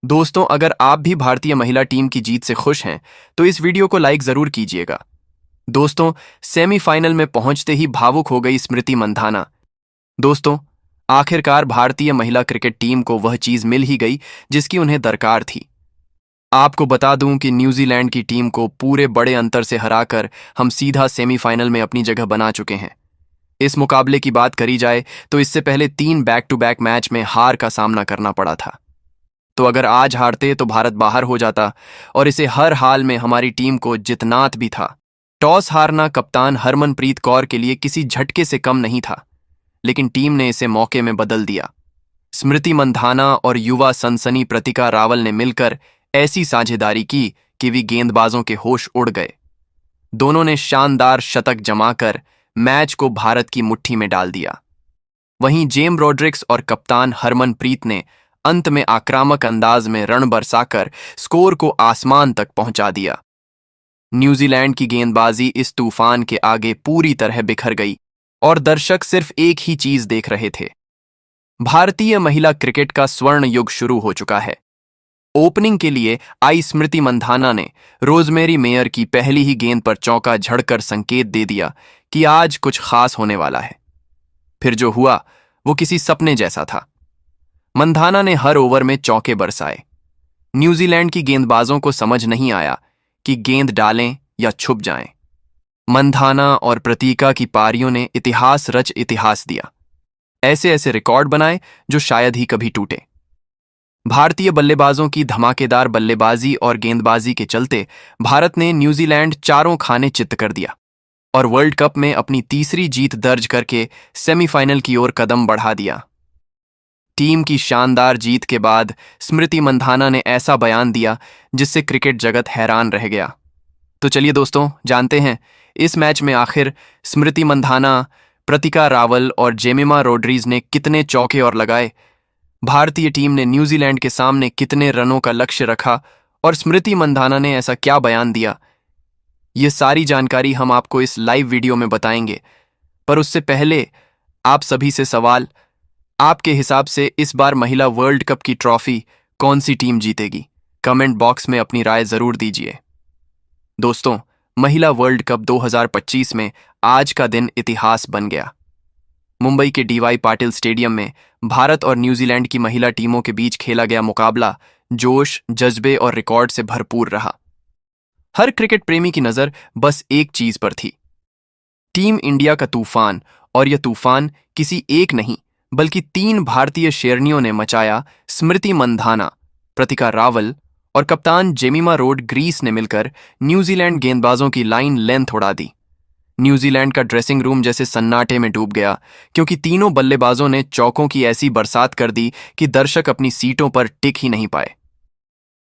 दोस्तों, अगर आप भी भारतीय महिला टीम की जीत से खुश हैं तो इस वीडियो को लाइक जरूर कीजिएगा। दोस्तों, सेमीफाइनल में पहुंचते ही भावुक हो गई स्मृति मंधाना। दोस्तों, आखिरकार भारतीय महिला क्रिकेट टीम को वह चीज मिल ही गई जिसकी उन्हें दरकार थी। आपको बता दूं कि न्यूजीलैंड की टीम को पूरे बड़े अंतर से हराकर हम सीधा सेमीफाइनल में अपनी जगह बना चुके हैं। इस मुकाबले की बात करी जाए तो इससे पहले 3 बैक टू बैक मैच में हार का सामना करना पड़ा था। तो अगर आज हारते तो भारत बाहर हो जाता और इसे हर हाल में हमारी टीम को जितनात भी था। टॉस हारना कप्तान हरमनप्रीत कौर के लिए किसी झटके से कम नहीं था, लेकिन टीम ने इसे मौके में बदल दिया। स्मृति मंधाना और युवा सनसनी प्रतिका रावल ने मिलकर ऐसी साझेदारी की कि वे गेंदबाजों के होश उड़ गए। दोनों ने शानदार शतक जमाकर मैच को भारत की मुट्ठी में डाल दिया। वहीं जेम रॉड्रिक्स और कप्तान हरमनप्रीत ने अंत में आक्रामक अंदाज में रन बरसाकर स्कोर को आसमान तक पहुंचा दिया। न्यूजीलैंड की गेंदबाजी इस तूफान के आगे पूरी तरह बिखर गई और दर्शक सिर्फ एक ही चीज देख रहे थे। भारतीय महिला क्रिकेट का स्वर्ण युग शुरू हो चुका है। ओपनिंग के लिए आई स्मृति मंधाना ने रोजमेरी मेयर की पहली ही गेंद पर चौका झड़कर संकेत दे दिया कि आज कुछ खास होने वाला है। फिर जो हुआ वो किसी सपने जैसा था। मंधाना ने हर ओवर में चौके बरसाए। न्यूजीलैंड की गेंदबाजों को समझ नहीं आया कि गेंद डालें या छुप जाएं। मंधाना और प्रतीका की पारियों ने इतिहास रच इतिहास दिया। ऐसे ऐसे रिकॉर्ड बनाए जो शायद ही कभी टूटे। भारतीय बल्लेबाजों की धमाकेदार बल्लेबाजी और गेंदबाजी के चलते भारत ने न्यूजीलैंड चारों खाने चित्त कर दिया और वर्ल्ड कप में अपनी तीसरी जीत दर्ज करके सेमीफाइनल की ओर कदम बढ़ा दिया। टीम की शानदार जीत के बाद स्मृति मंधाना ने ऐसा बयान दिया जिससे क्रिकेट जगत हैरान रह गया। तो चलिए दोस्तों, जानते हैं इस मैच में आखिर स्मृति मंधाना, प्रतिका रावल और जेमिमा रोड्रीज ने कितने चौके और लगाए, भारतीय टीम ने न्यूजीलैंड के सामने कितने रनों का लक्ष्य रखा और स्मृति मंधाना ने ऐसा क्या बयान दिया। ये सारी जानकारी हम आपको इस लाइव वीडियो में बताएंगे। पर उससे पहले आप सभी से सवाल, आपके हिसाब से इस बार महिला वर्ल्ड कप की ट्रॉफी कौन सी टीम जीतेगी? कमेंट बॉक्स में अपनी राय जरूर दीजिए। दोस्तों, महिला वर्ल्ड कप 2025 में आज का दिन इतिहास बन गया। मुंबई के डीवाई पाटिल स्टेडियम में भारत और न्यूजीलैंड की महिला टीमों के बीच खेला गया मुकाबला जोश, जज्बे और रिकॉर्ड से भरपूर रहा। हर क्रिकेट प्रेमी की नजर बस एक चीज पर थी, टीम इंडिया का तूफान। और यह तूफान किसी एक नहीं बल्कि 3 भारतीय शेरनियों ने मचाया। स्मृति मंधाना, प्रतिका रावल और कप्तान जेमिमा रोड्रीज ने मिलकर न्यूजीलैंड गेंदबाजों की लाइन लेंथ उड़ा दी। न्यूजीलैंड का ड्रेसिंग रूम जैसे सन्नाटे में डूब गया, क्योंकि तीनों बल्लेबाजों ने चौकों की ऐसी बरसात कर दी कि दर्शक अपनी सीटों पर टिक ही नहीं पाए।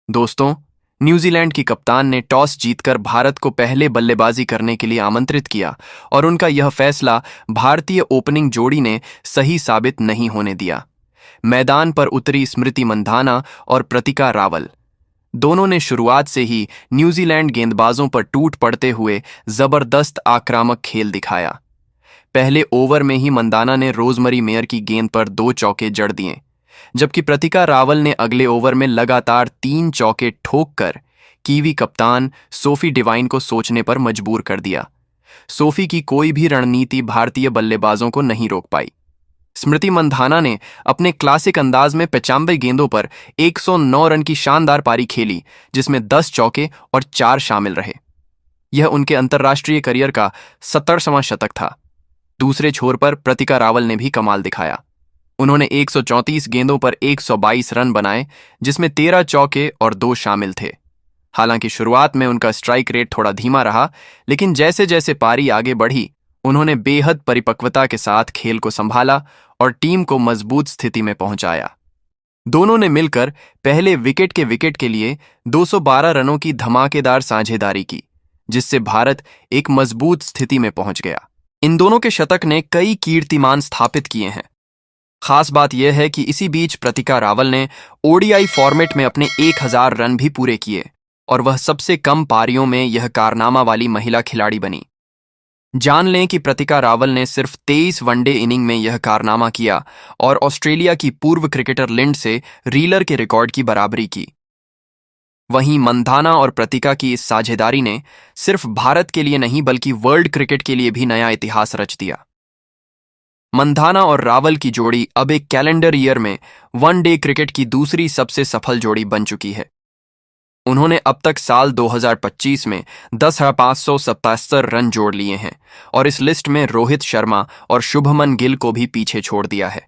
दोस्तों, न्यूजीलैंड की कप्तान ने टॉस जीतकर भारत को पहले बल्लेबाजी करने के लिए आमंत्रित किया और उनका यह फैसला भारतीय ओपनिंग जोड़ी ने सही साबित नहीं होने दिया। मैदान पर उतरी स्मृति मंधाना और प्रतिका रावल, दोनों ने शुरुआत से ही न्यूजीलैंड गेंदबाजों पर टूट पड़ते हुए जबरदस्त आक्रामक खेल दिखाया। पहले ओवर में ही मंधाना ने रोजमेरी मेयर की गेंद पर 2 चौके जड़ दिए, जबकि प्रतिका रावल ने अगले ओवर में लगातार 3 चौके ठोककर कीवी कप्तान सोफी डिवाइन को सोचने पर मजबूर कर दिया। सोफी की कोई भी रणनीति भारतीय बल्लेबाजों को नहीं रोक पाई। स्मृति मंधाना ने अपने क्लासिक अंदाज में 95 गेंदों पर 109 रन की शानदार पारी खेली, जिसमें 10 चौके और 4 शामिल रहे। यह उनके अंतर्राष्ट्रीय करियर का 70वां शतक था। दूसरे छोर पर प्रतिका रावल ने भी कमाल दिखाया। उन्होंने 134 गेंदों पर 122 रन बनाए, जिसमें 13 चौके और 2 शामिल थे। हालांकि शुरुआत में उनका स्ट्राइक रेट थोड़ा धीमा रहा, लेकिन जैसे जैसे पारी आगे बढ़ी उन्होंने बेहद परिपक्वता के साथ खेल को संभाला और टीम को मजबूत स्थिति में पहुंचाया। दोनों ने मिलकर पहले विकेट के लिए 212 रनों की धमाकेदार साझेदारी की, जिससे भारत एक मजबूत स्थिति में पहुंच गया। इन दोनों के शतक ने कई कीर्तिमान स्थापित किए हैं। खास बात यह है कि इसी बीच प्रतिका रावल ने ओडीआई फॉर्मेट में अपने 1000 रन भी पूरे किए और वह सबसे कम पारियों में यह कारनामा वाली महिला खिलाड़ी बनी। जान लें कि प्रतिका रावल ने सिर्फ 23 वनडे इनिंग में यह कारनामा किया और ऑस्ट्रेलिया की पूर्व क्रिकेटर लिंडसे रीलर के रिकॉर्ड की बराबरी की। वहीं मंधाना और प्रतिका की इस साझेदारी ने सिर्फ भारत के लिए नहीं बल्कि वर्ल्ड क्रिकेट के लिए भी नया इतिहास रच दिया। मंधाना और रावल की जोड़ी अब एक कैलेंडर ईयर में वनडे क्रिकेट की दूसरी सबसे सफल जोड़ी बन चुकी है। उन्होंने अब तक साल 2025 में 10,577 रन जोड़ लिए हैं और इस लिस्ट में रोहित शर्मा और शुभमन गिल को भी पीछे छोड़ दिया है।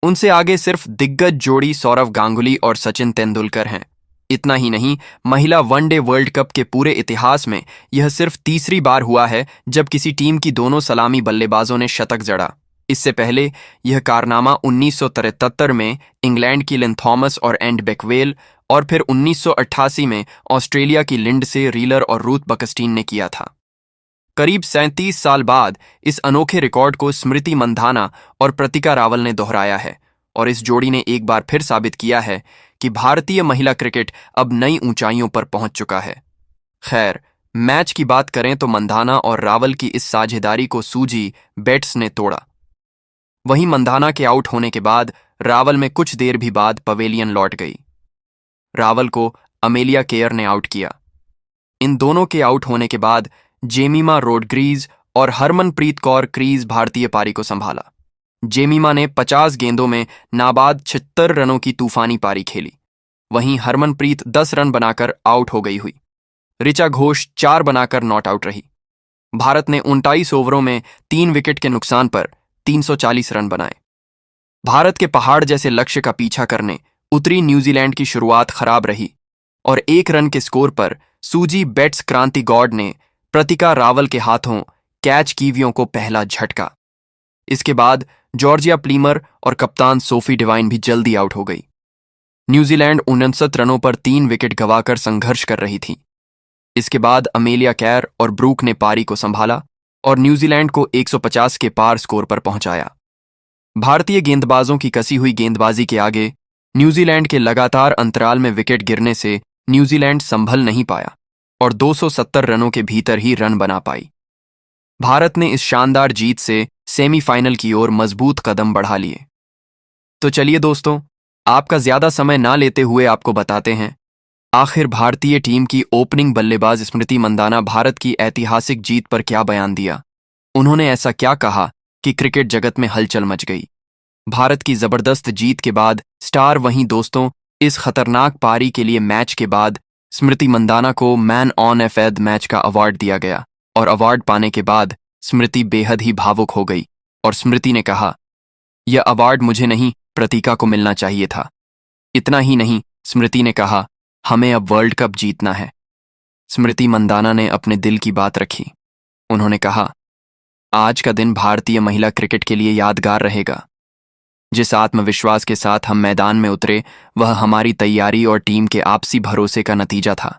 उनसे आगे सिर्फ दिग्गज जोड़ी सौरव गांगुली और सचिन तेंदुलकर हैं। इतना ही नहीं, महिला वनडे वर्ल्ड कप के पूरे इतिहास में यह सिर्फ तीसरी बार हुआ है जब किसी टीम की दोनों सलामी बल्लेबाजों ने शतक जड़ा। इससे पहले यह कारनामा 1973 में इंग्लैंड की लिन थॉमस और एंड बेकवेल और फिर 1988 में ऑस्ट्रेलिया की लिंडसे, रीलर और रूथ बकस्टीन ने किया था। करीब 37 साल बाद इस अनोखे रिकॉर्ड को स्मृति मंधाना और प्रतिका रावल ने दोहराया है और इस जोड़ी ने एक बार फिर साबित किया है कि भारतीय महिला क्रिकेट अब नई ऊंचाइयों पर पहुंच चुका है। खैर, मैच की बात करें तो मंधाना और रावल की इस साझेदारी को सूजी बेट्स ने तोड़ा। वहीं मंधाना के आउट होने के बाद रावल में कुछ देर भी बाद पवेलियन लौट गई। रावल को अमेलिया केयर ने आउट किया। इन दोनों के आउट होने के बाद जेमिमा रोड्रिग्स और हरमनप्रीत कौर क्रीज भारतीय पारी को संभाला। जेमिमा ने 50 गेंदों में नाबाद 76 रनों की तूफानी पारी खेली। वहीं हरमनप्रीत 10 रन बनाकर आउट हो गई हुई। ऋचा घोष 4 बनाकर नॉट आउट रही। भारत ने 29 ओवरों में 3 विकेट के नुकसान पर 340 रन बनाए। भारत के पहाड़ जैसे लक्ष्य का पीछा करने उतरी न्यूजीलैंड की शुरुआत खराब रही और 1 रन के स्कोर पर सूजी बेट्स क्रांति गॉड ने प्रतिका रावल के हाथों कैच कीवियों को पहला झटका। इसके बाद जॉर्जिया प्लीमर और कप्तान सोफी डिवाइन भी जल्दी आउट हो गई। न्यूजीलैंड 59 रनों पर 3 विकेट गंवाकर संघर्ष कर रही थी। इसके बाद अमेलिया कैर और ब्रूक ने पारी को संभाला और न्यूजीलैंड को 150 के पार स्कोर पर पहुंचाया। भारतीय गेंदबाजों की कसी हुई गेंदबाजी के आगे न्यूजीलैंड के लगातार अंतराल में विकेट गिरने से न्यूजीलैंड संभल नहीं पाया और 270 रनों के भीतर ही रन बना पाई। भारत ने इस शानदार जीत से सेमीफाइनल की ओर मजबूत कदम बढ़ा लिए। तो चलिए दोस्तों, आपका ज्यादा समय ना लेते हुए आपको बताते हैं आखिर भारतीय टीम की ओपनिंग बल्लेबाज स्मृति मंधाना भारत की ऐतिहासिक जीत पर क्या बयान दिया। उन्होंने ऐसा क्या कहा कि क्रिकेट जगत में हलचल मच गई। भारत की जबरदस्त जीत के बाद स्टार वहीं दोस्तों, इस खतरनाक पारी के लिए मैच के बाद स्मृति मंधाना को मैन ऑन एफेद मैच का अवार्ड दिया गया और अवार्ड पाने के बाद स्मृति बेहद ही भावुक हो गई और स्मृति ने कहा, यह अवार्ड मुझे नहीं प्रतिका को मिलना चाहिए था। इतना ही नहीं, स्मृति ने कहा, हमें अब वर्ल्ड कप जीतना है। स्मृति मंधाना ने अपने दिल की बात रखी। उन्होंने कहा, आज का दिन भारतीय महिला क्रिकेट के लिए यादगार रहेगा। जिस आत्मविश्वास के साथ हम मैदान में उतरे वह हमारी तैयारी और टीम के आपसी भरोसे का नतीजा था।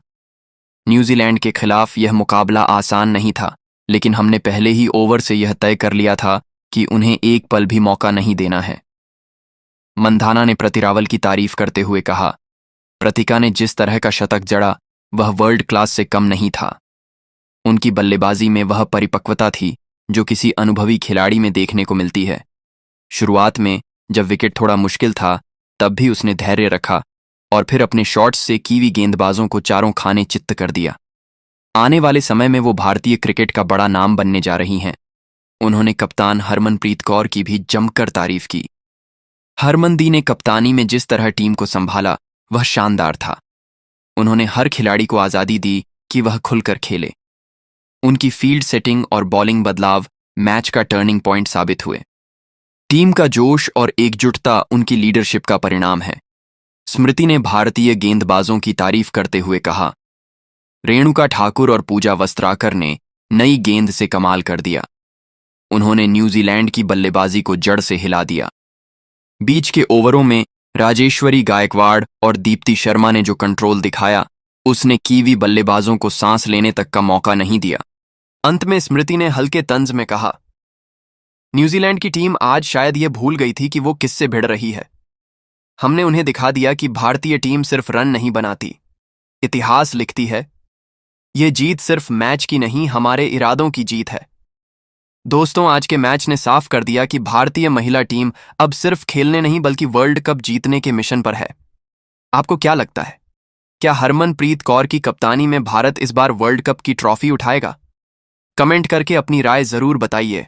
न्यूजीलैंड के खिलाफ यह मुकाबला आसान नहीं था, लेकिन हमने पहले ही ओवर से यह तय कर लिया था कि उन्हें एक पल भी मौका नहीं देना है। मंधाना ने प्रति रावल की तारीफ करते हुए कहा, प्रतिका ने जिस तरह का शतक जड़ा वह वर्ल्ड क्लास से कम नहीं था। उनकी बल्लेबाजी में वह परिपक्वता थी जो किसी अनुभवी खिलाड़ी में देखने को मिलती है। शुरुआत में जब विकेट थोड़ा मुश्किल था तब भी उसने धैर्य रखा और फिर अपने शॉट्स से कीवी गेंदबाजों को चारों खाने चित्त कर दिया। आने वाले समय में वो भारतीय क्रिकेट का बड़ा नाम बनने जा रही हैं। उन्होंने कप्तान हरमनप्रीत कौर की भी जमकर तारीफ की। हरमनदी ने कप्तानी में जिस तरह टीम को संभाला वह शानदार था। उन्होंने हर खिलाड़ी को आज़ादी दी कि वह खुलकर खेले। उनकी फील्ड सेटिंग और बॉलिंग बदलाव मैच का टर्निंग पॉइंट साबित हुए। टीम का जोश और एकजुटता उनकी लीडरशिप का परिणाम है। स्मृति ने भारतीय गेंदबाजों की तारीफ करते हुए कहा, रेणुका ठाकुर और पूजा वस्त्राकर ने नई गेंद से कमाल कर दिया। उन्होंने न्यूजीलैंड की बल्लेबाजी को जड़ से हिला दिया। बीच के ओवरों में राजेश्वरी गायकवाड़ और दीप्ति शर्मा ने जो कंट्रोल दिखाया उसने कीवी बल्लेबाजों को सांस लेने तक का मौका नहीं दिया। अंत में स्मृति ने हल्के तंज में कहा, न्यूजीलैंड की टीम आज शायद यह भूल गई थी कि वो किससे भिड़ रही है। हमने उन्हें दिखा दिया कि भारतीय टीम सिर्फ रन नहीं बनाती, इतिहास लिखती है। ये जीत सिर्फ मैच की नहीं, हमारे इरादों की जीत है। दोस्तों, आज के मैच ने साफ कर दिया कि भारतीय महिला टीम अब सिर्फ खेलने नहीं बल्कि वर्ल्ड कप जीतने के मिशन पर है। आपको क्या लगता है? क्या हरमनप्रीत कौर की कप्तानी में भारत इस बार वर्ल्ड कप की ट्रॉफी उठाएगा? कमेंट करके अपनी राय जरूर बताइए।